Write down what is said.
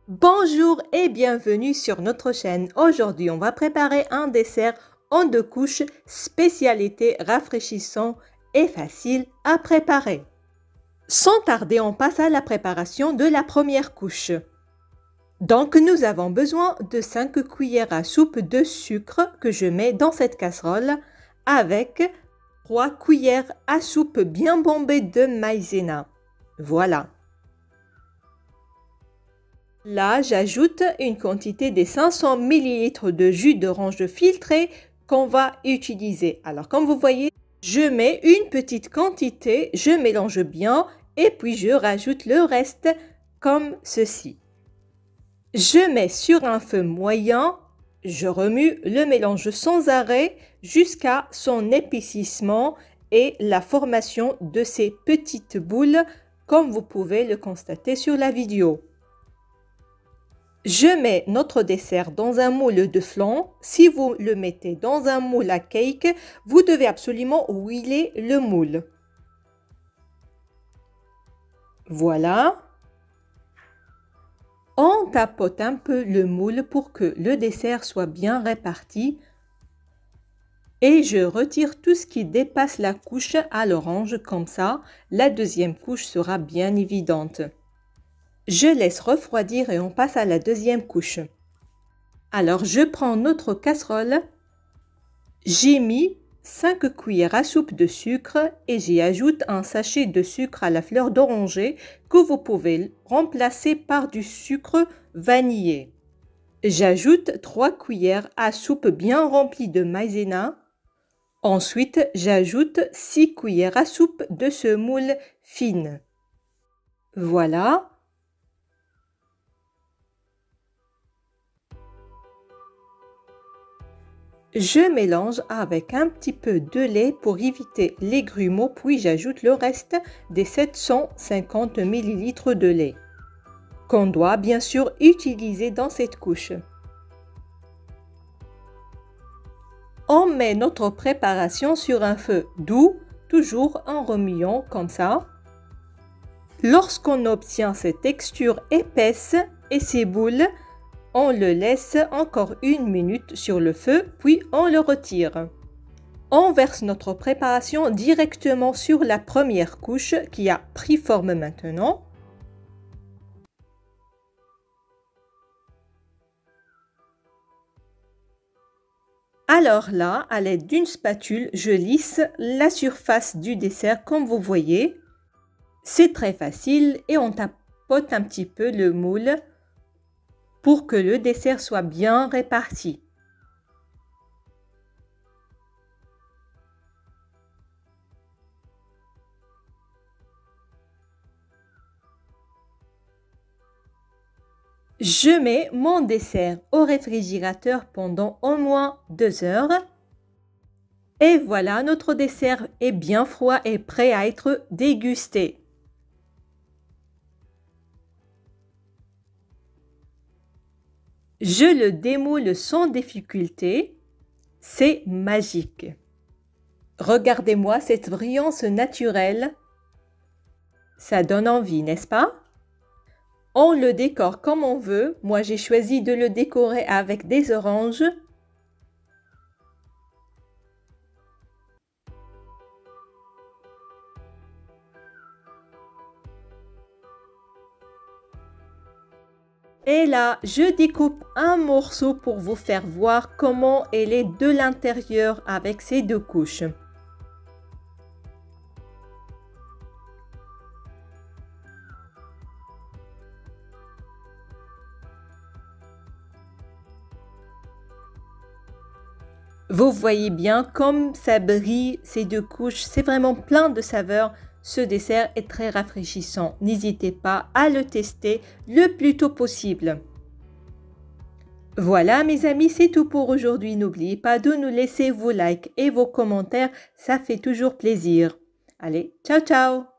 Bonjour et bienvenue sur notre chaîne. Aujourd'hui, on va préparer un dessert en 2 couches, spécialité rafraîchissant et facile à préparer. Sans tarder, on passe à la préparation de la première couche. Donc, nous avons besoin de 5 cuillères à soupe de sucre que je mets dans cette casserole avec 3 cuillères à soupe bien bombées de maïzena. Voilà. Là, j'ajoute une quantité de 500 ml de jus d'orange filtré qu'on va utiliser. Alors, comme vous voyez, je mets une petite quantité, je mélange bien et puis je rajoute le reste comme ceci. Je mets sur un feu moyen, je remue le mélange sans arrêt jusqu'à son épaississement et la formation de ces petites boules, comme vous pouvez le constater sur la vidéo. Je mets notre dessert dans un moule de flan. Si vous le mettez dans un moule à cake, vous devez absolument huiler le moule. Voilà. On tapote un peu le moule pour que le dessert soit bien réparti. Et je retire tout ce qui dépasse la couche à l'orange, comme ça, la deuxième couche sera bien évidente. Je laisse refroidir et on passe à la deuxième couche. Alors, je prends notre casserole. J'ai mis 5 cuillères à soupe de sucre et j'y ajoute un sachet de sucre à la fleur d'oranger que vous pouvez remplacer par du sucre vanillé. J'ajoute 3 cuillères à soupe bien remplies de maïzena. Ensuite, j'ajoute 6 cuillères à soupe de semoule fine. Voilà. Je mélange avec un petit peu de lait pour éviter les grumeaux, puis j'ajoute le reste des 750 ml de lait, qu'on doit bien sûr utiliser dans cette couche. On met notre préparation sur un feu doux, toujours en remuant comme ça. Lorsqu'on obtient cette texture épaisse et ces boules, on le laisse encore 1 minute sur le feu, puis on le retire. On verse notre préparation directement sur la première couche qui a pris forme maintenant. Alors là, à l'aide d'une spatule, je lisse la surface du dessert comme vous voyez. C'est très facile et on tapote un petit peu le moule pour que le dessert soit bien réparti. Je mets mon dessert au réfrigérateur pendant au moins 2 heures. Et voilà, notre dessert est bien froid et prêt à être dégusté. Je le démoule sans difficulté. C'est magique. Regardez-moi cette brillance naturelle. Ça donne envie, n'est-ce pas? On le décore comme on veut. Moi, j'ai choisi de le décorer avec des oranges. Et là, je découpe un morceau pour vous faire voir comment elle est de l'intérieur avec ces 2 couches. Vous voyez bien comme ça brille ces 2 couches, c'est vraiment plein de saveurs. Ce dessert est très rafraîchissant. N'hésitez pas à le tester le plus tôt possible. Voilà mes amis, c'est tout pour aujourd'hui. N'oubliez pas de nous laisser vos likes et vos commentaires, ça fait toujours plaisir. Allez, ciao ciao!